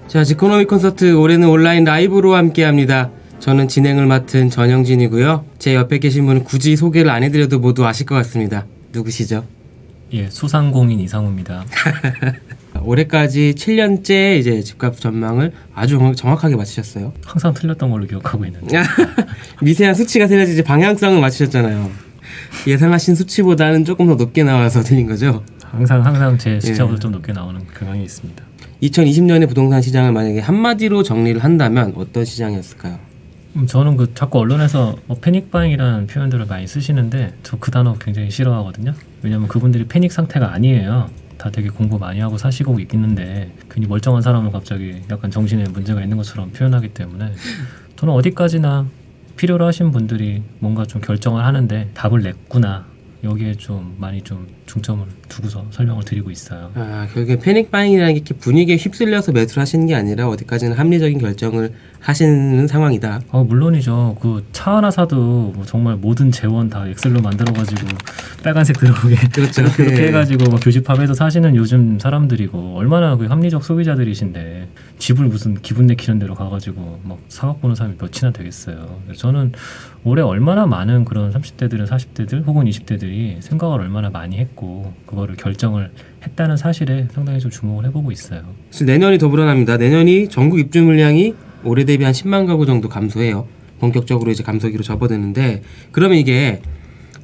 자, 지코노미 콘서트 올해는 온라인 라이브로 함께합니다. 저는 진행을 맡은 전영진이고요. 제 옆에 계신 분은 굳이 소개를 안 해드려도 모두 아실 것 같습니다. 누구시죠? 예, 소상공인 이상우입니다. 올해까지 7년째 이제 집값 전망을 아주 정확하게 맞추셨어요. 항상 틀렸던 걸로 기억하고 있는데. 미세한 수치가 틀려지지 방향성을 맞추셨잖아요. 예상하신 수치보다는 조금 더 높게 나와서 틀린 거죠? 항상 제 숫자보다 좀 높게 나오는 경향이 있습니다. 2020년의 부동산 시장을 만약에 한마디로 정리를 한다면 어떤 시장이었을까요? 저는 그 자꾸 언론에서 패닉바잉이라는 표현들을 많이 쓰시는데 저 그 단어 굉장히 싫어하거든요. 왜냐면 그분들이 패닉 상태가 아니에요. 다 되게 공부 많이 하고 사시고 있는데 괜히 멀쩡한 사람은 갑자기 약간 정신에 문제가 있는 것처럼 표현하기 때문에 저는 어디까지나 필요로 하신 분들이 뭔가 좀 결정을 하는데 답을 냈구나. 여기에 좀 많이 좀 중점을 두고서 설명을 드리고 있어요. 결국에 패닉바잉이라는 게 이렇게 분위기에 휩쓸려서 매수를 하시는 게 아니라 어디까지는 합리적인 결정을 하시는 상황이다. 물론이죠. 그 차 하나 사도 뭐 정말 모든 재원 다 엑셀로 만들어가지고 빨간색 들어오게 그렇죠. 그렇게 해가지고 막 교집합해서 사시는 요즘 사람들이고 얼마나 그 합리적 소비자들이신데 집을 무슨 기분 내키는 대로 가가지고 막 사각 보는 사람이 몇이나 되겠어요. 저는 올해 얼마나 많은 그런 30대들은 40대들 혹은 20대들이 생각을 얼마나 많이 했고 그거를 결정을 했다는 사실에 상당히 좀 주목을 해보고 있어요. 내년이 더 불안합니다. 내년이 전국 입주 물량이 올해 대비 한 10만 가구 정도 감소해요. 본격적으로 이제 감소기로 접어드는데 그러면 이게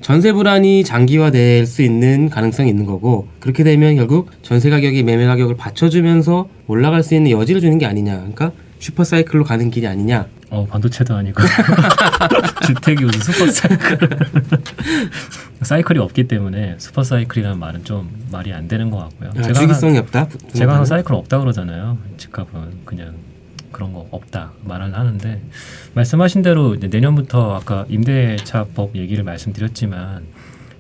전세 불안이 장기화될 수 있는 가능성이 있는 거고 그렇게 되면 결국 전세 가격이 매매 가격을 받쳐주면서 올라갈 수 있는 여지를 주는 게 아니냐. 그러니까 슈퍼사이클로 가는 길이 아니냐. 반도체도 아니고 주택이 무슨 슈퍼사이클 사이클이 없기 때문에 슈퍼사이클이라는 말은 좀 말이 안 되는 것 같고요. 주기성이 없다? 제가 항상 사이클 없다 그러잖아요. 집값은 그냥 그런 거 없다 말을 하는데 말씀하신 대로 이제 내년부터 아까 임대차법 얘기를 말씀드렸지만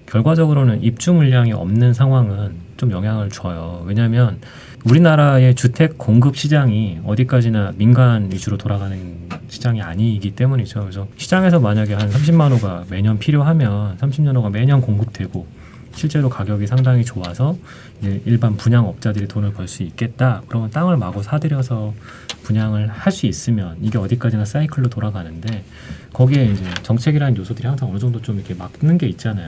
결과적으로는 입주 물량이 없는 상황은 좀 영향을 줘요. 왜냐하면 우리나라의 주택 공급 시장이 어디까지나 민간 위주로 돌아가는 시장이 아니기 때문이죠. 그래서 시장에서 만약에 한 30만 호가 매년 필요하면 30만 호가 매년 공급되고 실제로 가격이 상당히 좋아서 이제 일반 분양업자들이 돈을 벌 수 있겠다. 그러면 땅을 마구 사들여서 분양을 할 수 있으면 이게 어디까지나 사이클로 돌아가는데 거기에 이제 정책이라는 요소들이 항상 어느 정도 좀 이렇게 막는 게 있잖아요.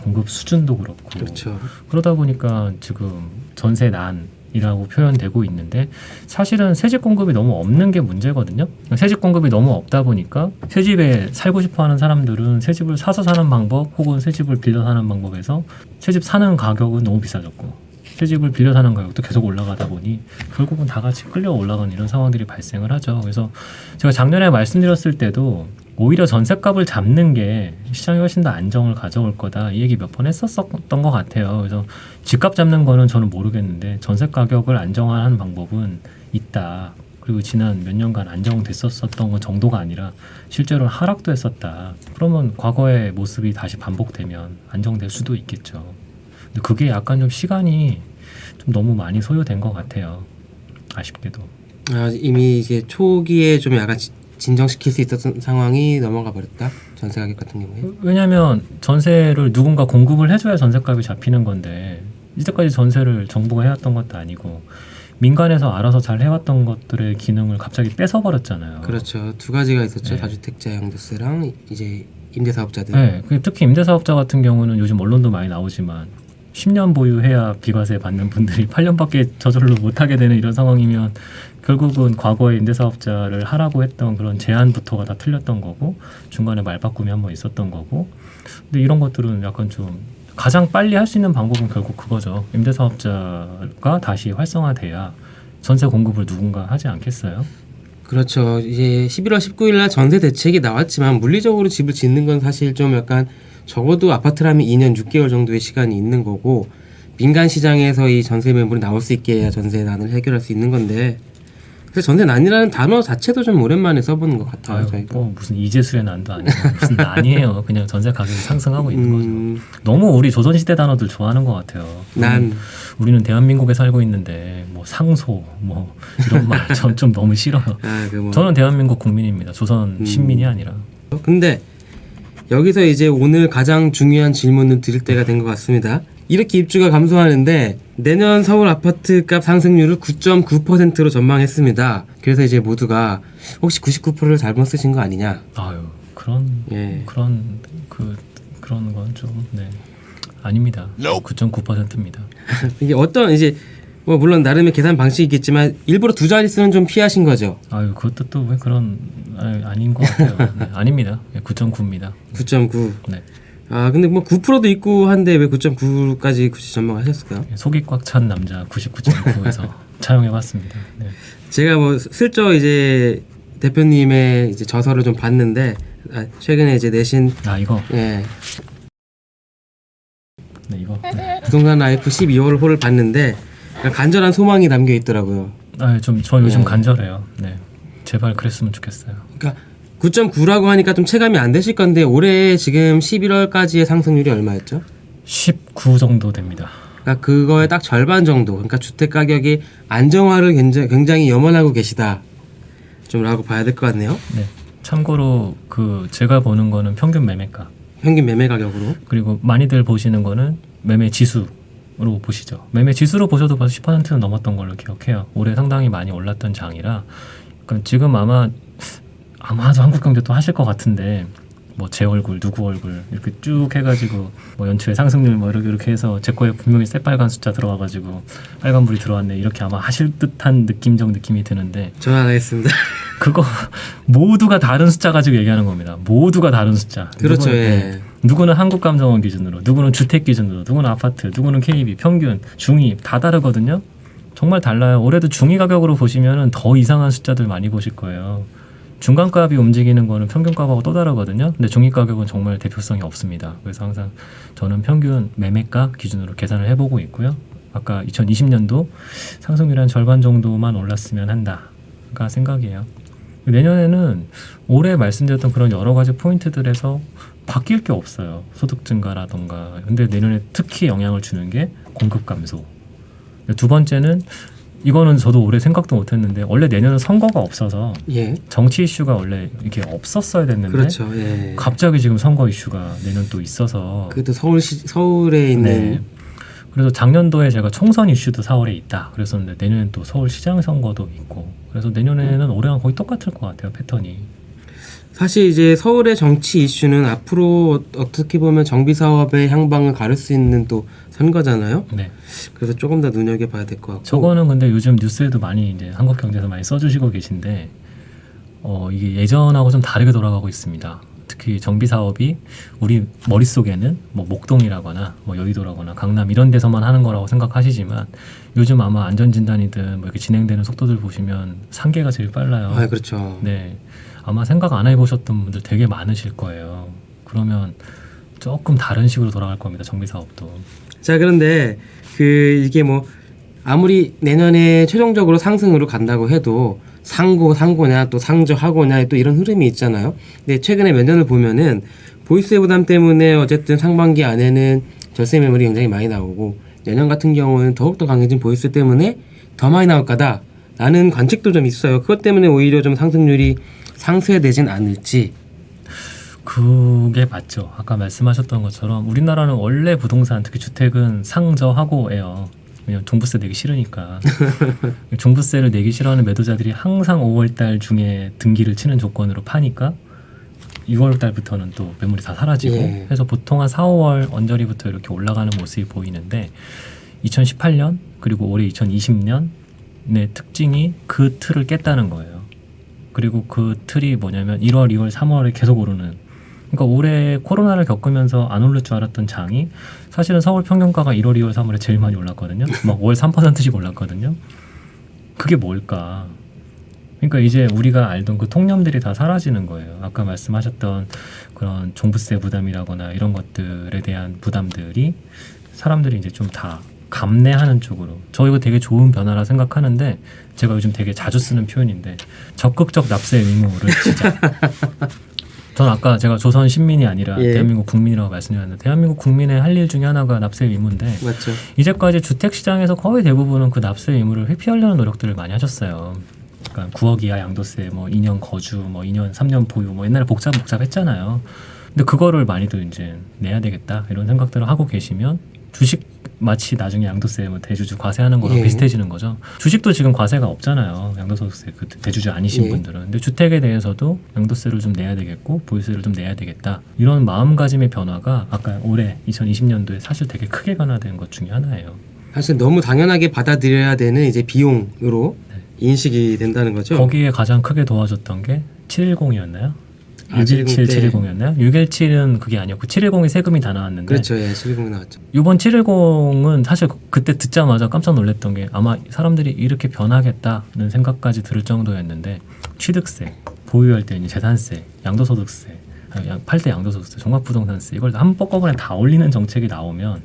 공급 수준도 그렇고. 그렇죠. 그러다 보니까 지금 전세난이라고 표현되고 있는데 사실은 새집 공급이 너무 없는 게 문제거든요. 새집 공급이 너무 없다 보니까 새집에 살고 싶어하는 사람들은 새집을 사서 사는 방법 혹은 새집을 빌려 사는 방법에서 새집 사는 가격은 너무 비싸졌고 새집을 빌려 사는 가격도 계속 올라가다 보니 결국은 다 같이 끌려 올라가는 이런 상황들이 발생을 하죠. 그래서 제가 작년에 말씀드렸을 때도 오히려 전셋값을 잡는 게 시장이 훨씬 더 안정을 가져올 거다 이 얘기 몇 번 했었던 것 같아요. 그래서 집값 잡는 거는 저는 모르겠는데 전세 가격을 안정화하는 방법은 있다. 그리고 지난 몇 년간 안정됐었던 것 정도가 아니라 실제로 하락도 했었다. 그러면 과거의 모습이 다시 반복되면 안정될 수도 있겠죠. 근데 그게 약간 좀 시간이 좀 너무 많이 소요된 것 같아요. 아쉽게도. 이미 이제 초기에 좀 약간 진정시킬 수 있었던 상황이 넘어가 버렸다. 전세 가격 같은 경우에. 왜냐하면 전세를 누군가 공급을 해줘야 전세값이 잡히는 건데 이때까지 전세를 정부가 해왔던 것도 아니고 민간에서 알아서 잘 해왔던 것들의 기능을 갑자기 뺏어버렸잖아요. 그렇죠. 두 가지가 있었죠. 네. 다주택자 양도세랑 이제 임대사업자들. 네, 특히 임대사업자 같은 경우는 요즘 언론도 많이 나오지만 10년 보유해야 비과세 받는 분들이 8년밖에 저절로 못하게 되는 이런 상황이면 결국은 과거에 임대사업자를 하라고 했던 그런 제안부터가 다 틀렸던 거고 중간에 말바꿈이 한번 있었던 거고 근데 이런 것들은 약간 좀 가장 빨리 할 수 있는 방법은 결국 그거죠. 임대사업자가 다시 활성화돼야 전세 공급을 누군가 하지 않겠어요? 그렇죠. 이제 11월 19일 날 전세 대책이 나왔지만 물리적으로 집을 짓는 건 사실 좀 약간 적어도 아파트라면 2년 6개월 정도의 시간이 있는 거고 민간 시장에서 이 전세 매물이 나올 수 있게 해야 전세난을 해결할 수 있는 건데 그래서 전세난이라는 단어 자체도 좀 오랜만에 써보는 것 같아요. 저희가. 무슨 이재수의 난도 아니고 무슨 난이에요. 그냥 전세 가격이 상승하고 있는 거죠. 너무 우리 조선시대 단어들 좋아하는 것 같아요. 우리는 대한민국에 살고 있는데 뭐 상소 뭐 이런 말 좀 너무 싫어요. 저는 대한민국 국민입니다. 조선 신민이 아니라. 근데 여기서 이제 오늘 가장 중요한 질문을 드릴 때가 된 것 같습니다. 이렇게 입주가 감소하는데 내년 서울 아파트값 상승률을 9.9%로 전망했습니다. 그래서 이제 모두가 혹시 99%를 잘못 쓰신 거 아니냐? 아유 그런 예. 그런 건 좀 네. 아닙니다. 9.9%입니다. 이게 어떤 이제 뭐 물론 나름의 계산 방식이겠지만 일부러 두 자릿수는 좀 피하신 거죠. 아유 그것도 또 왜 그런 아닌 것 같아요. 네, 아닙니다. 9.9입니다. 9.9. 네. 아 근데 뭐 9%도 있고 한데 왜 9.9까지 굳이 전망하셨을까요? 속이 꽉 찬 남자 99.9에서 차용해봤습니다. 네. 제가 뭐 슬쩍 이제 대표님의 이제 저서를 좀 봤는데 최근에 이제 내신 이거 예 네 이거 네. 부동산 라이프 12월호를 봤는데 간절한 소망이 담겨 있더라고요. 저 요즘 네. 간절해요. 네. 제발 그랬으면 좋겠어요. 그러니까 9.9라고 하니까 좀 체감이 안 되실 건데 올해 지금 11월까지의 상승률이 얼마였죠? 19 정도 됩니다. 그러니까 그거의 딱 절반 정도. 그러니까 주택 가격이 안정화를 굉장히 염원하고 계시다. 좀라고 봐야 될 것 같네요. 네. 참고로 제가 보는 거는 평균 매매가. 평균 매매 가격으로. 그리고 많이들 보시는 거는 매매 지수로 보시죠. 매매 지수로 보셔도 벌써 10%는 넘었던 걸로 기억해요. 올해 상당히 많이 올랐던 장이라. 그러니까 지금 아마도 한국경제 또 하실 것 같은데 뭐 제 얼굴 누구 얼굴 이렇게 쭉 해가지고 뭐 연초에 상승률 뭐 이렇게 해서 제 거에 분명히 새빨간 숫자 들어와가지고 빨간불이 들어왔네 이렇게 아마 하실 듯한 느낌이 드는데 전화 안 하겠습니다. 그거 모두가 다른 숫자 가지고 얘기하는 겁니다. 모두가 다른 숫자. 그렇죠. 누구는 한국감정원 기준으로, 누구는 주택 기준으로, 누구는 아파트, 누구는 KB, 평균, 중위 다 다르거든요. 정말 달라요. 올해도 중위 가격으로 보시면은 더 이상한 숫자들 많이 보실 거예요. 중간값이 움직이는 거는 평균값하고 또 다르거든요. 근데 중위 가격은 정말 대표성이 없습니다. 그래서 항상 저는 평균 매매가 기준으로 계산을 해보고 있고요. 아까 2020년도 상승률 한 절반 정도만 올랐으면 한다가 생각이에요. 내년에는 올해 말씀드렸던 그런 여러 가지 포인트들에서 바뀔 게 없어요. 소득 증가라던가. 근데 내년에 특히 영향을 주는 게 공급 감소. 두 번째는 이거는 저도 올해 생각도 못했는데 원래 내년은 선거가 없어서 예. 정치 이슈가 원래 이렇게 없었어야 됐는데 그렇죠. 예. 갑자기 지금 선거 이슈가 내년 또 있어서 그것도 서울에 있는 네. 그래서 작년도에 제가 총선 이슈도 4월에 있다 그랬었는데 내년엔 또 서울시장 선거도 있고 그래서 내년에는 올해랑 거의 똑같을 것 같아요 패턴이. 사실 이제 서울의 정치 이슈는 앞으로 어떻게 보면 정비 사업의 향방을 가를 수 있는 또 선거잖아요. 네. 그래서 조금 더 눈여겨봐야 될 것 같고. 저거는 근데 요즘 뉴스에도 많이 이제 한국경제에서 많이 써주시고 계신데 이게 예전하고 좀 다르게 돌아가고 있습니다. 특히 정비 사업이 우리 머릿속에는 뭐 목동이라거나 뭐 여의도라거나 강남 이런 데서만 하는 거라고 생각하시지만 요즘 아마 안전진단이든 뭐 이렇게 진행되는 속도들 보시면 상계가 제일 빨라요. 그렇죠. 네. 아마 생각 안 해보셨던 분들 되게 많으실 거예요. 그러면 조금 다른 식으로 돌아갈 겁니다. 정비 사업도. 자, 그런데 이게 뭐 아무리 내년에 최종적으로 상승으로 간다고 해도 상고냐 또 상저하고냐 또 이런 흐름이 있잖아요. 근데 최근에 몇 년을 보면은 보유세 부담 때문에 어쨌든 상반기 안에는 절세 매물이 굉장히 많이 나오고 내년 같은 경우는 더욱더 강해진 보유세 때문에 더 많이 나올 거다라는 관측도 좀 있어요. 그것 때문에 오히려 좀 상승률이 상쇄되진 않을지. 그게 맞죠. 아까 말씀하셨던 것처럼 우리나라는 원래 부동산 특히 주택은 상저하고예요. 왜냐면 종부세 내기 싫으니까. 종부세를 내기 싫어하는 매도자들이 항상 5월달 중에 등기를 치는 조건으로 파니까 6월달부터는 또 매물이 다 사라지고 예. 해서 보통 한 4, 5월 언저리부터 이렇게 올라가는 모습이 보이는데 2018년 그리고 올해 2020년의 특징이 그 틀을 깼다는 거예요. 그리고 그 틀이 뭐냐면 1월, 2월, 3월에 계속 오르는. 그러니까 올해 코로나를 겪으면서 안 오를 줄 알았던 장이 사실은 서울 평균가가 1월, 2월, 3월에 제일 많이 올랐거든요. 막 월 3%씩 올랐거든요. 그게 뭘까? 그러니까 이제 우리가 알던 그 통념들이 다 사라지는 거예요. 아까 말씀하셨던 그런 종부세 부담이라거나 이런 것들에 대한 부담들이 사람들이 이제 좀 다 감내하는 쪽으로. 저 이거 되게 좋은 변화라 생각하는데 제가 요즘 되게 자주 쓰는 표현인데 적극적 납세 의무를 진짜. 전 아까 제가 조선 시민이 아니라 예. 대한민국 국민이라고 말씀드렸는데 대한민국 국민의 할 일 중에 하나가 납세 의무인데 맞죠. 이제까지 주택 시장에서 거의 대부분은 그 납세 의무를 회피하려는 노력들을 많이 하셨어요. 그러니까 9억 이하 양도세, 뭐 2년 거주, 뭐 2년, 3년 보유, 뭐 옛날에 복잡했잖아요. 근데 그거를 많이들 이제 내야 되겠다 이런 생각들을 하고 계시면 주식 마치 나중에 양도세 뭐 대주주 과세하는 거랑 예. 비슷해지는 거죠. 주식도 지금 과세가 없잖아요. 양도소득세 그 대주주 아니신 예. 분들은. 근데 주택에 대해서도 양도세를 좀 내야 되겠고 보유세를 좀 내야 되겠다. 이런 마음가짐의 변화가 아까 올해 2020년도에 사실 되게 크게 변화된 것 중에 하나예요. 사실 너무 당연하게 받아들여야 되는 이제 비용으로 인식이 된다는 거죠. 거기에 가장 크게 도와줬던 게 710이었나요? 아, 617, 710 710이었나요? 617은 그게 아니었고 710이 세금이 다 나왔는데 그렇죠. 예, 710 나왔죠. 이번 710은 사실 그때 듣자마자 깜짝 놀랐던 게 아마 사람들이 이렇게 변하겠다는 생각까지 들을 정도였는데 취득세, 보유할 때 이제 재산세, 양도소득세, 팔 때 양도소득세, 종합부동산세 이걸 한꺼번에 다 올리는 정책이 나오면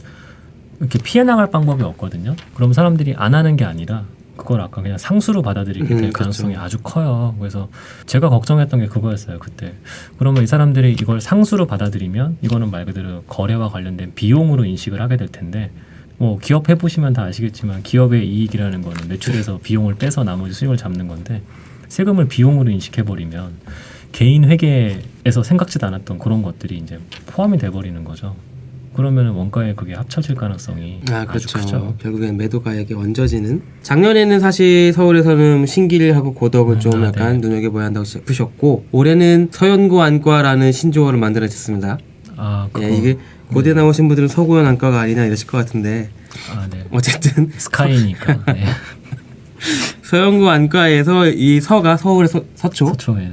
이렇게 피해 나갈 방법이 없거든요. 그럼 사람들이 안 하는 게 아니라 그걸 아까 그냥 상수로 받아들이게 될 가능성이 그렇죠. 아주 커요. 그래서 제가 걱정했던 게 그거였어요. 그때. 그러면 이 사람들이 이걸 상수로 받아들이면 이거는 말 그대로 거래와 관련된 비용으로 인식을 하게 될 텐데 뭐 기업 해보시면 다 아시겠지만 기업의 이익이라는 거는 매출에서 비용을 빼서 나머지 수익을 잡는 건데 세금을 비용으로 인식해버리면 개인 회계에서 생각지도 않았던 그런 것들이 이제 포함이 돼버리는 거죠. 그러면 원가에 그게 합쳐질 가능성이 아주 그렇죠. 크죠. 결국엔 매도가액이 얹어지는. 작년에는 사실 서울에서는 신길하고 고덕을 좀 약간 네. 눈여겨봐야 한다고 짚으셨고 올해는 서연고 안과라는 신조어를 만들어졌습니다. 아, 그거. 예, 이게 고대 나오신 분들은 서구현 안과가 아니냐 이러실 것 같은데 아, 네. 어쨌든 스카이니까. 네. 서연고 안과에서 이 서가 서울의 서초 서초에.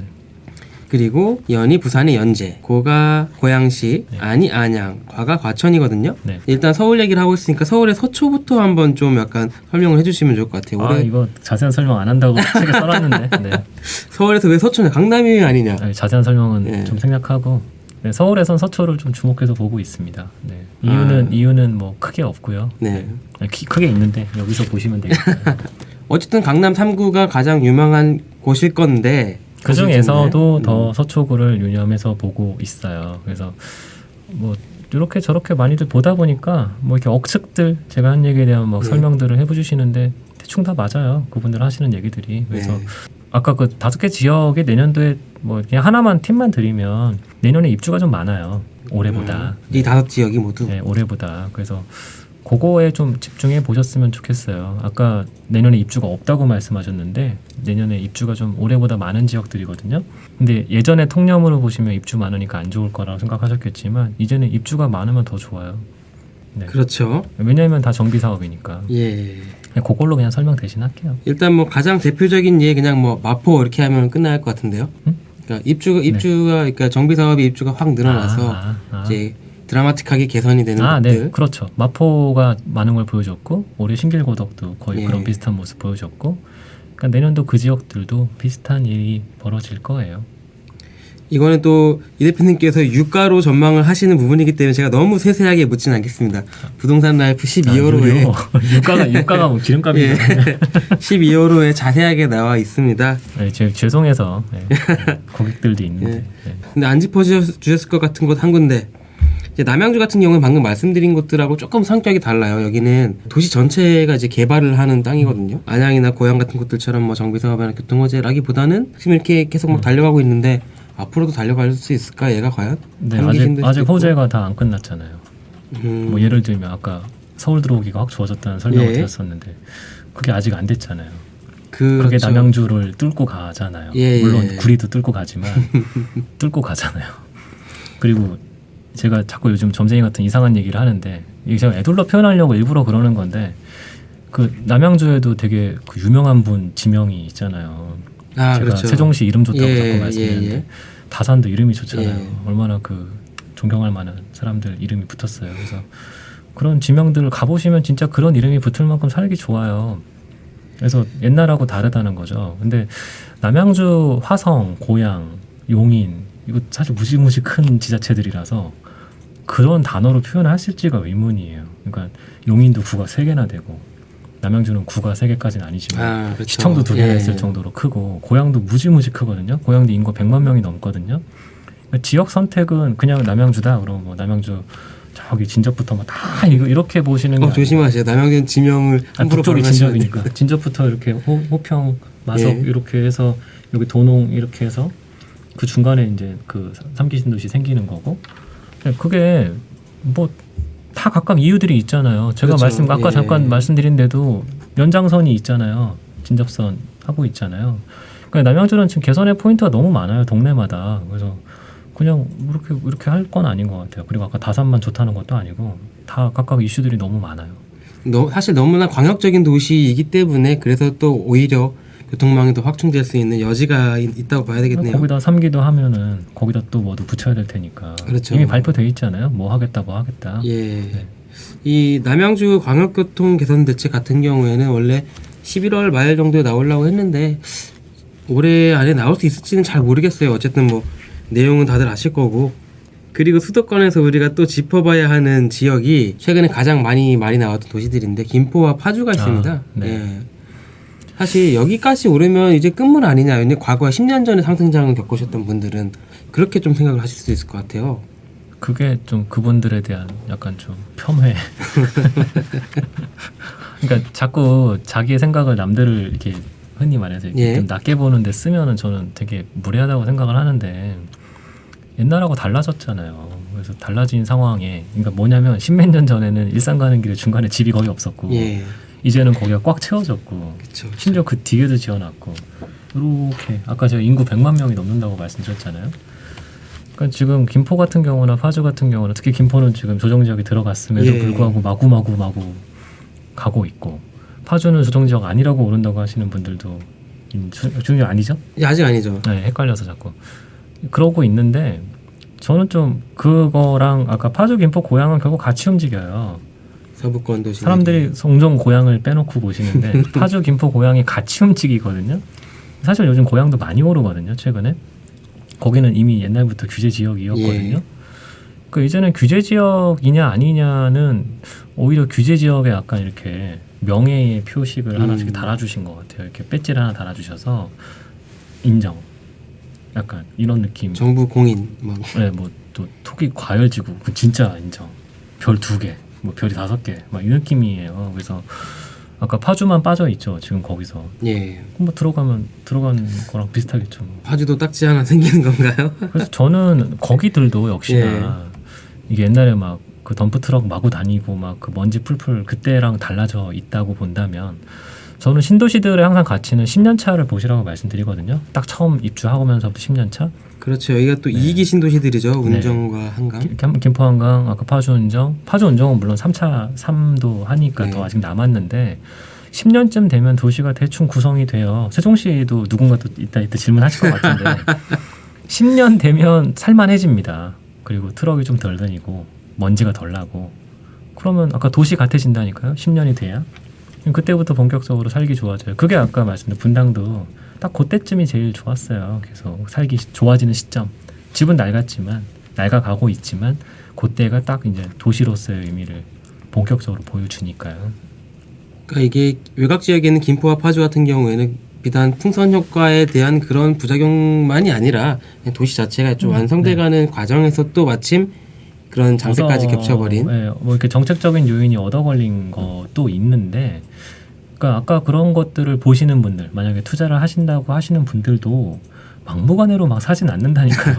그리고 연이 부산의 연제, 고가 고양시, 네. 안이 안양, 과가 과천이거든요. 네. 일단 서울 얘기를 하고 있으니까 서울의 서초부터 한번 좀 약간 설명을 해주시면 좋을 것 같아요. 아, 올해 이거 자세한 설명 안 한다고 책에 써놨는데. 네. 서울에서 왜 서초냐? 강남이 아니냐? 아니, 자세한 설명은 네. 좀 생략하고. 네, 서울에선 서초를 좀 주목해서 보고 있습니다. 네. 아. 이유는 뭐 크게 없고요. 네. 크게 있는데 여기서 보시면 되겠다. 어쨌든 강남 3구가 가장 유명한 곳일 건데 그 중에서도 곳일 텐데. 더 서초구를 유념해서 보고 있어요. 그래서 뭐 이렇게 저렇게 많이들 보다 보니까 뭐 이렇게 억측들 제가 한 얘기에 대한 뭐 네. 설명들을 해주시는데 대충 다 맞아요. 그분들 하시는 얘기들이. 그래서 네. 아까 그 5개 지역에 내년도에 뭐 그냥 하나만 팁만 드리면 내년에 입주가 좀 많아요. 올해보다. 이 5지역이 모두 네, 올해보다. 그래서 그거에 좀 집중해 보셨으면 좋겠어요. 아까 내년에 입주가 없다고 말씀하셨는데 내년에 입주가 좀 올해보다 많은 지역들이거든요. 근데 예전에 통념으로 보시면 입주 많으니까 안 좋을 거라고 생각하셨겠지만 이제는 입주가 많으면 더 좋아요. 네. 그렇죠. 왜냐하면 다 정비 사업이니까. 예. 그냥 그걸로 그냥 설명 대신 할게요. 일단 뭐 가장 대표적인 예 그냥 뭐 마포 이렇게 하면 끝날 것 같은데요. 응? 그러니까 입주가 그러니까 정비 사업이 입주가 확 늘어나서 이제 드라마틱하게 개선이 되는 것들. 네, 그렇죠. 마포가 많은 걸 보여줬고 올해 신길고덕도 거의 예. 그런 비슷한 모습 보여줬고, 그러니까 내년도 그 지역들도 비슷한 일이 벌어질 거예요. 이거는 또 이 대표님께서 유가로 전망을 하시는 부분이기 때문에 제가 너무 세세하게 묻진 않겠습니다. 부동산 라이프 12호로에 유가가 뭐 기름값이. 예. 12호로에 자세하게 나와 있습니다. 네, 죄송해서 고객들도 있는데. 예. 네. 근데 안 짚어주셨을 것 같은 곳 한 군데. 이제 남양주 같은 경우는 방금 말씀드린 곳들하고 조금 성격이 달라요. 여기는 도시 전체가 이제 개발을 하는 땅이거든요. 안양이나 고양 같은 곳들처럼 뭐 정비사업이나 교통호재라기보다는 지금 이렇게 계속 막 달려가고 있는데 앞으로도 달려갈 수 있을까? 얘가 과연? 네, 하는 게 힘들 수도 아직 있고. 호재가 다 안 끝났잖아요. 뭐 예를 들면 아까 서울 들어오기가 확 좋아졌다는 설명을 예. 드렸었는데 그게 아직 안 됐잖아요. 그렇죠. 그게 남양주를 뚫고 가잖아요. 예, 물론 예. 구리도 뚫고 가지만 뚫고 가잖아요. 그리고 제가 자꾸 요즘 점쟁이 같은 이상한 얘기를 하는데 이게 제가 애둘러 표현하려고 일부러 그러는 건데 그 남양주에도 되게 그 유명한 분 지명이 있잖아요. 아, 제가 그렇죠. 세종시 이름 좋다고 예, 자꾸 말씀드렸는데 예. 다산도 이름이 좋잖아요. 예. 얼마나 그 존경할 만한 사람들 이름이 붙었어요. 그래서 그런 지명들을 가보시면 진짜 그런 이름이 붙을 만큼 살기 좋아요. 그래서 옛날하고 다르다는 거죠. 근데 남양주, 화성, 고양, 용인 이거 사실 무지무지 큰 지자체들이라서 그런 단어로 표현하실지가 의문이에요. 그러니까 용인도 구가 3개나 되고 남양주는 구가 3개까지는 아니지만 그렇죠. 시청도 2개나 예. 있을 정도로 크고 고양도 무지무지 크거든요. 고양도 인구 100만 명이 넘거든요. 그러니까 지역 선택은 그냥 남양주다 그러면 뭐 남양주 저기 진접부터 뭐 다 이렇게 보시는 게 조심하세요. 남양주는 지명을 함부로 북쪽이 발언하시면 안 진접이니까 돼요. 진접부터 이렇게 호평 마석 예. 이렇게 해서 여기 도농 이렇게 해서 그 중간에 이제 그 3기 신도시 생기는 거고 그게 뭐 다 각각 이유들이 있잖아요. 제가 그렇죠. 아까 예. 잠깐 말씀드린데도 연장선이 있잖아요. 진접선 하고 있잖아요. 그러니까 남양주는 지금 개선의 포인트가 너무 많아요. 동네마다. 그래서 그냥 이렇게 할 건 아닌 것 같아요. 그리고 아까 다산만 좋다는 것도 아니고 다 각각 이슈들이 너무 많아요. 사실 너무나 광역적인 도시이기 때문에 그래서 또 오히려 교통망이 더 확충될 수 있는 여지가 있다고 봐야 되겠네요. 거기다 3기도 하면은 거기다 또 뭐도 붙여야 될 테니까. 그렇죠. 이미 발표돼 있잖아요. 뭐 하겠다. 예. 네. 이 남양주 광역교통 개선 대책 같은 경우에는 원래 11월 말 정도에 나오려고 했는데 올해 안에 나올 수 있을지는 잘 모르겠어요. 어쨌든 뭐 내용은 다들 아실 거고. 그리고 수도권에서 우리가 또 짚어봐야 하는 지역이 최근에 가장 많이 나왔던 도시들인데 김포와 파주가 있습니다. 네. 예. 사실 여기까지 오르면 이제 끝물 아니냐. 왜냐면 과거에 10년 전에 상승장을 겪으셨던 분들은 그렇게 좀 생각을 하실 수 있을 것 같아요. 그게 좀 그분들에 대한 약간 좀 폄훼. 그러니까 자꾸 자기의 생각을 남들을 이렇게 흔히 말해서 이렇게 예. 좀 낮게 보는데 쓰면은 저는 되게 무례하다고 생각을 하는데 옛날하고 달라졌잖아요. 그래서 달라진 상황에 그러니까 뭐냐면 십몇 년 전에는 일산 가는 길에 중간에 집이 거의 없었고 예. 이제는 거기가 꽉 채워졌고 그쵸. 심지어 그 뒤에도 지어놨고 이렇게 아까 제가 인구 100만 명이 넘는다고 말씀드렸잖아요. 그러니까 지금 김포 같은 경우나 파주 같은 경우는 특히 김포는 지금 조정지역이 들어갔음에도 예. 불구하고 마구 가고 있고 파주는 조정지역 아니라고 오른다고 하시는 분들도 조정지역 아니죠? 예, 아직 아니죠. 네, 헷갈려서 자꾸 그러고 있는데 저는 좀 그거랑 아까 파주 김포 고향은 결국 같이 움직여요. 서부권 도시 사람들이 종종 고향을 빼놓고 보시는데 파주 김포 고향이 같이 움직이거든요. 사실 요즘 고향도 많이 오르거든요. 최근에 거기는 이미 옛날부터 규제 지역이었거든요. 예. 그 이제는 규제 지역이냐 아니냐는 오히려 규제 지역에 약간 이렇게 명예의 표식을 하나씩 달아주신 것 같아요. 이렇게 배지를 하나 달아주셔서 인정. 약간 이런 느낌. 정부 공인 뭐. 네, 뭐 또 토기 과열지구 그 진짜 인정. 별 2개, 뭐 별이 5개, 막 이 느낌이에요. 그래서 아까 파주만 빠져 있죠. 지금 거기서. 예. 뭐 들어간 거랑 비슷하겠죠. 뭐. 파주도 딱지 하나 생기는 건가요? 그래서 저는 거기들도 역시나 이게 옛날에 막 그 덤프 트럭 마구 다니고 막 그 먼지 풀풀 그때랑 달라져 있다고 본다면 저는 신도시들의 항상 가치는 10년 차를 보시라고 말씀드리거든요. 딱 처음 입주하면서부터 10년 차. 그렇죠. 여기가 또 2기 신도시들이죠. 운정과 한강. 김포 한강, 아까 파주 운정. 파주 운정은 물론 3도 하니까 네. 더 아직 남았는데 10년쯤 되면 도시가 대충 구성이 돼요. 세종시도 누군가 또 이따 질문하실 것 같은데 10년 되면 살만해집니다. 그리고 트럭이 좀 덜 다니고 먼지가 덜 나고 그러면 아까 도시 같아진다니까요. 10년이 돼야. 그때부터 본격적으로 살기 좋아져요. 그게 아까 말씀드린 분당도 딱 그때쯤이 제일 좋았어요. 계속 살기 좋아지는 시점. 집은 낡아가고 있지만 그때가 딱 이제 도시로서의 의미를 본격적으로 보여주니까요. 그러니까 이게 외곽 지역에는 김포와 파주 같은 경우에는 비단 풍선 효과에 대한 그런 부작용만이 아니라 그냥 도시 자체가 좀 완성돼가는 과정에서 또 마침 그런 장세까지 겹쳐버린. 네, 뭐 이렇게 정책적인 요인이 얻어 걸린 것도 있는데, 그러니까 아까 그런 것들을 보시는 분들, 만약에 투자를 하신다고 하시는 분들도 막무가내로 막 사진 않는다니까요.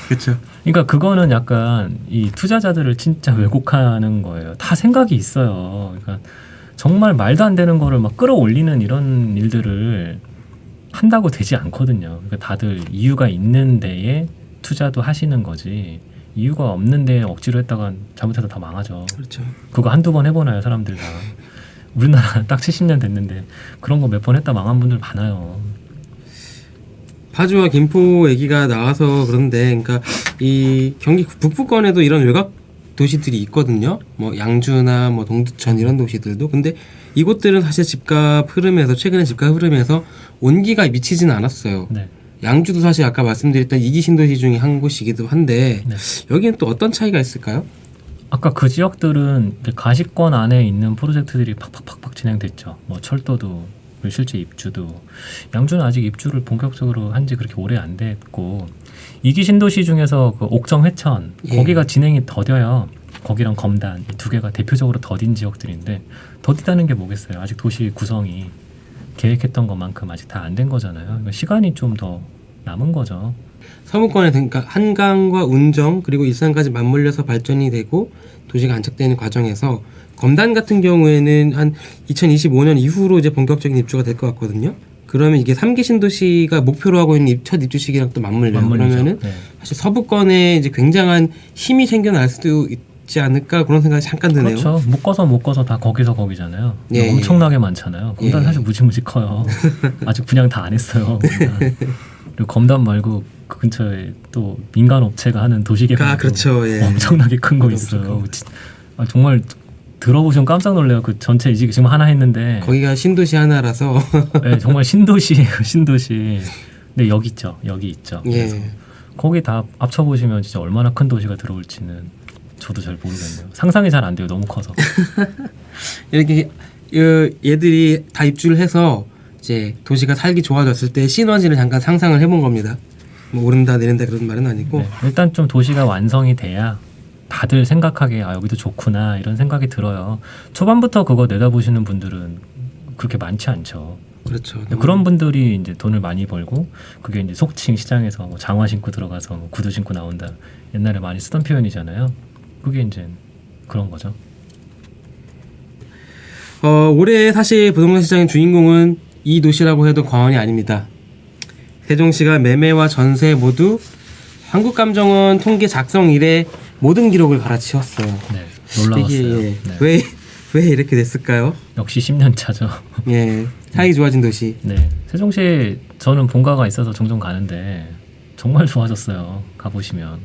그렇죠. 그러니까 그거는 약간 이 투자자들을 진짜 왜곡하는 거예요. 다 생각이 있어요. 그러니까 정말 말도 안 되는 거를 막 끌어올리는 이런 일들을 한다고 되지 않거든요. 그러니까 다들 이유가 있는 데에 투자도 하시는 거지. 이유가 없는 데에 억지로 했다가 잘못해서 다 망하죠. 그렇죠. 그거 한두 번 해보나요, 사람들 다. 우리나라 딱 70년 됐는데 그런 거 몇 번 했다 망한 분들 많아요. 파주와 김포 얘기가 나와서 그런데, 그러니까 이 경기 북부권에도 이런 외곽 도시들이 있거든요. 뭐 양주나 뭐 동두천 이런 도시들도. 근데 이곳들은 사실 최근에 집값 흐름에서 온기가 미치지는 않았어요. 네. 양주도 사실 아까 말씀드렸던 2기 신도시 중에 한 곳이기도 한데 네. 여기는 또 어떤 차이가 있을까요? 아까 그 지역들은 가시권 안에 있는 프로젝트들이 팍팍팍팍 진행됐죠. 뭐 철도도 실제 입주도. 양주는 아직 입주를 본격적으로 한지 그렇게 오래 안 됐고 2기 신도시 중에서 그 옥정 회천 거기가 진행이 더뎌요. 거기랑 검단 이 두 개가 대표적으로 더딘 지역들인데 더디다는 게 뭐겠어요. 아직 도시 구성이 계획했던 것만큼 아직 다 안 된 거잖아요. 그러니까 시간이 좀 더 남은 거죠. 서부권에 그러니까 한강과 운정 그리고 일산까지 맞물려서 발전이 되고 도시가 안착되는 과정에서 검단 같은 경우에는 한 2025년 이후로 이제 본격적인 입주가 될 것 같거든요. 그러면 이게 3기 신도시가 목표로 하고 있는 첫 입주 시기랑 또 맞물려요. 맞물리죠. 그러면은 네. 사실 서부권에 이제 굉장한 힘이 생겨날 수도 있지 않을까 그런 생각이 잠깐 드네요. 그렇죠. 묶어서 다 거기서 거기잖아요. 예, 엄청나게 많잖아요. 검단 예. 사실 무지무지 커요. 아직 분양 다 안 했어요. 검단. 그리고 검단 말고 그 근처에 또 민간 업체가 하는 도시개발 그렇죠. 예. 엄청나게 큰 거 있어요. 정말 들어보시면 깜짝 놀래요. 그 전체 지금 하나 했는데 거기가 신도시 하나라서 네, 정말 신도시예요. 신도시. 근데 여기 있죠. 예. 그래서 거기 다 합쳐 보시면 진짜 얼마나 큰 도시가 들어올지는 저도 잘 모르겠네요. 상상이 잘 안 돼요. 너무 커서. 이렇게 얘들이 다 입주를 해서 이제 도시가 살기 좋아졌을 때 시너지를 잠깐 상상을 해본 겁니다. 뭐 오른다 내린다 그런 말은 아니고. 네, 일단 좀 도시가 완성이 돼야 다들 생각하기에 여기도 좋구나 이런 생각이 들어요. 초반부터 그거 내다보시는 분들은 그렇게 많지 않죠. 그렇죠. 그런 분들이 이제 돈을 많이 벌고 그게 이제 속칭 시장에서 뭐 장화 신고 들어가서 뭐 구두 신고 나온다. 옛날에 많이 쓰던 표현이잖아요. 그게 이제 그런 거죠. 올해 사실 부동산 시장의 주인공은 이 도시라고 해도 과언이 아닙니다. 세종시가 매매와 전세 모두 한국감정원 통계 작성 이래 모든 기록을 갈아치웠어요. 네, 놀라웠어요. 이게 네. 왜 이렇게 됐을까요? 역시 10년 차죠. 예, 살기 좋아진 도시. 네, 세종시 저는 본가가 있어서 종종 가는데 정말 좋아졌어요. 가보시면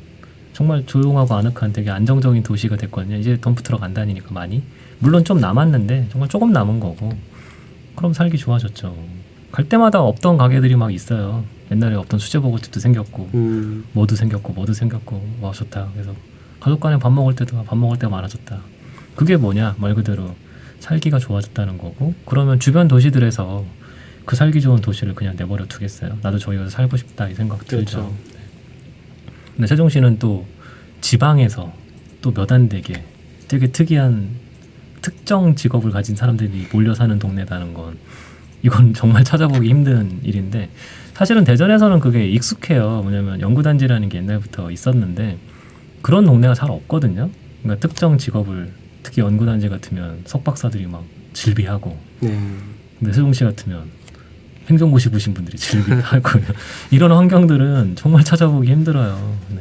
정말 조용하고 아늑한 되게 안정적인 도시가 됐거든요. 이제 덤프 트럭 안 다니니까 많이. 물론 좀 남았는데 정말 조금 남은 거고. 그럼 살기 좋아졌죠. 갈 때마다 없던 가게들이 막 있어요. 옛날에 없던 수제버거집도 생겼고 뭐도 생겼고 와 좋다. 그래서 가족 간에 밥 먹을 때도 밥 먹을 때가 많아졌다. 그게 뭐냐 말 그대로 살기가 좋아졌다는 거고. 그러면 주변 도시들에서 그 살기 좋은 도시를 그냥 내버려 두겠어요. 나도 저기 가서 살고 싶다 이 생각 들죠. 그렇죠. 네. 근데 세종시는 또 지방에서 또 몇 안 되게 되게 특이한 특정 직업을 가진 사람들이 몰려 사는 동네다는 건 이건 정말 찾아보기 힘든 일인데 사실은 대전에서는 그게 익숙해요. 뭐냐면 연구단지라는 게 옛날부터 있었는데 그런 동네가 잘 없거든요. 그러니까 특정 직업을 특히 연구단지 같으면 석박사들이 막 질비하고 네. 근데 세종시 같으면 행정고시 보신 분들이 질비하고 이런 환경들은 정말 찾아보기 힘들어요. 네.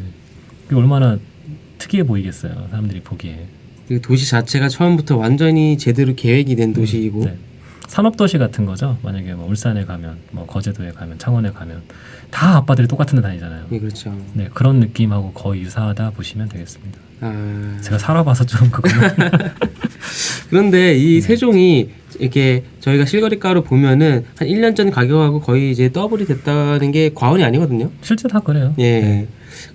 그게 얼마나 특이해 보이겠어요. 사람들이 보기에. 그 도시 자체가 처음부터 완전히 제대로 계획이 된 도시이고 네. 산업도시 같은 거죠. 만약에 뭐 울산에 가면 뭐 거제도에 가면 창원에 가면 다 아빠들이 똑같은 데 다니잖아요. 예, 그렇죠. 네, 그런 느낌하고 거의 유사하다 보시면 되겠습니다. 아, 제가 살아봐서 좀 그거는 그런데 이 세종이 이렇게 저희가 실거래가로 보면은 한 1년 전 가격하고 거의 이제 더블이 됐다는 게 과언이 아니거든요. 실제 다 그래요. 예.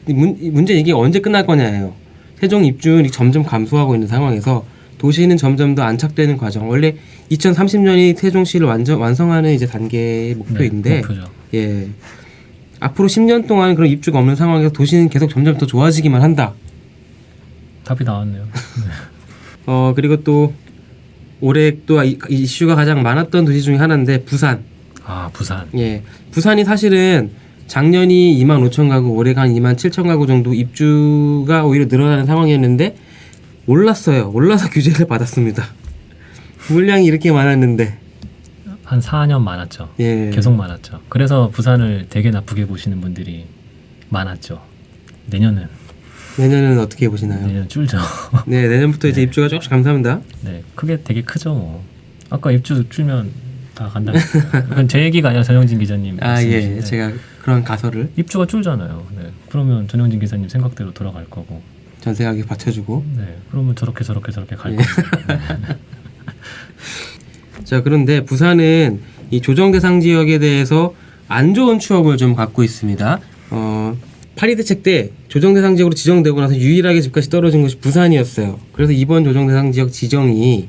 네. 문제 이게 언제 끝날 거냐예요. 세종 입주율이 점점 감소하고 있는 상황에서 도시는 점점 더 안착되는 과정. 원래 2030년이 세종시를 완성하는 이제 단계의 목표인데, 네, 목표죠. 예. 앞으로 10년 동안 그런 입주가 없는 상황에서 도시는 계속 점점 더 좋아지기만 한다. 답이 나왔네요. 그리고 또 올해 또 이슈가 가장 많았던 도시 중에 하나인데 부산. 아, 부산. 예. 부산이 사실은 작년이 2만 5천 가구, 올해가 한 2만 7천 가구 정도 입주가 오히려 늘어나는 상황이었는데 올랐어요. 올라서 규제를 받았습니다. 물량이 이렇게 많았는데. 한 4년 많았죠. 예. 계속 많았죠. 그래서 부산을 되게 나쁘게 보시는 분들이 많았죠. 내년은 어떻게 보시나요? 내년 줄죠. 네, 내년부터 이제 입주가 조금씩 감소합니다. 네, 크게 되게 크죠. 뭐. 아까 입주 줄면 다 간다니까. 그건 제 얘기가 아니라 전영진 기자님 아, 예. 말씀이신데 제가 그런 가설을 입주가 줄잖아요. 네. 그러면 전영진 기자님 생각대로 돌아갈 거고. 전세 가격 받쳐주고. 네. 그러면 저렇게 갈 예. 겁니다. 자, 그런데 부산은 이 조정 대상 지역에 대해서 안 좋은 추억을 좀 갖고 있습니다. 파리 대책 때 조정 대상 지역으로 지정되고 나서 유일하게 집값이 떨어진 곳이 부산이었어요. 그래서 이번 조정 대상 지역 지정이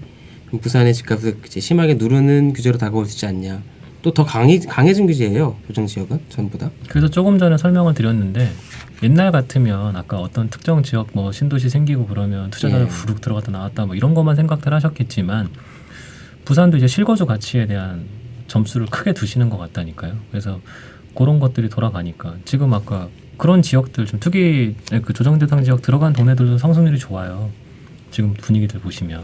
부산의 집값을 이제 심하게 누르는 규제로 다가올 수 있지 않냐. 또 더 강해진 규제예요. 조정 지역은 전보다. 그래서 조금 전에 설명을 드렸는데 옛날 같으면 아까 어떤 특정 지역 뭐 신도시 생기고 그러면 투자자들 예. 후룩 들어갔다 나왔다 뭐 이런 것만 생각들 하셨겠지만 부산도 이제 실거주 가치에 대한 점수를 크게 두시는 것 같다니까요. 그래서 그런 것들이 돌아가니까 지금 아까 그런 지역들 좀 투기 그 조정 대상 지역 들어간 동네들도 상승률이 좋아요. 지금 분위기들 보시면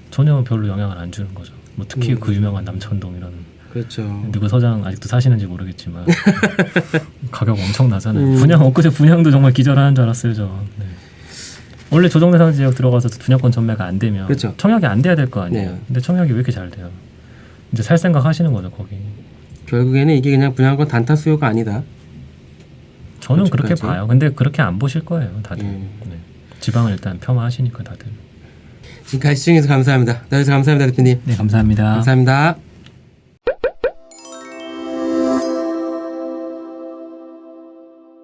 전혀 별로 영향을 안 주는 거죠. 뭐 특히 그 유명한 남천동이라는 그렇죠. 누구 서장 아직도 사시는지 모르겠지만 가격 엄청 나잖아요. 분양 엊그제 분양도 정말 기절하는 줄 알았어요. 저. 네. 원래 조정 대상 지역 들어가서 분양권 전매가 안 되면 그렇죠. 청약이 안 돼야 될 거 아니에요. 네. 근데 청약이 왜 이렇게 잘 돼요? 이제 살 생각 하시는 거죠 거기. 결국에는 이게 그냥 분양권 단타 수요가 아니다. 저는 그렇게 그렇게까지? 봐요. 근데 그렇게 안 보실 거예요, 다들. 네. 지방을 일단 폄하하시니까 다들. 지금까지 시청해주셔서 감사합니다. 나와주셔서 감사합니다, 대표님. 네, 감사합니다. 감사합니다.